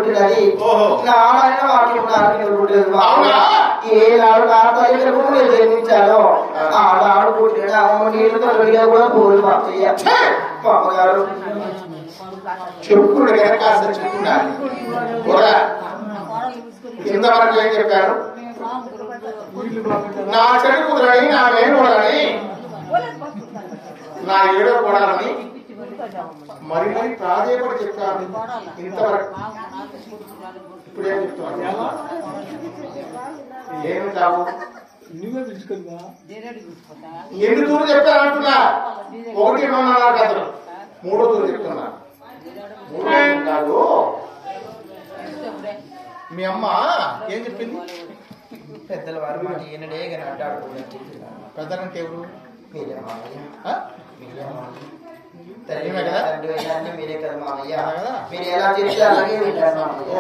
పుట్టినది నారాయణ వాక్యం నాకు పుట్టలేదు ఏనాడు నా తల్లి కూడా జన్మించాను ఆనాడు పుట్టిన అమ్మ నీళ్ళతో వెళ్ళిగా కూడా పోరు పాపయ్య పాపగారు చెప్పుకున్నాడు కనుక అసలు చెప్పుకున్నాను ఇంతవరకు ఏం చెప్పారు నా చెడు కుదరని నా మేనుడని నా ఏడో కూడాలని మరి మరి ప్రాధేయపడి చెప్పాను ఇంతవరకు ఇప్పుడు ఏం చెప్తున్నాను ఏమి కావు ఎన్ని దూరం చెప్పాను అంటున్నా 1 2 కథలు 3వ దూరం చెప్తున్నా 3వ కాదు మీ అమ్మ ఏం చెప్పింది పెద్దల వారు మాట ఈయనడే కానీ అడ్డాడు పెద్దలంటే ఎవరు మీరే మామయ్య కదా మీరే కదా మామయ్య మీరు ఎలా చేస్తే అలాగే వింటారు మామయ్య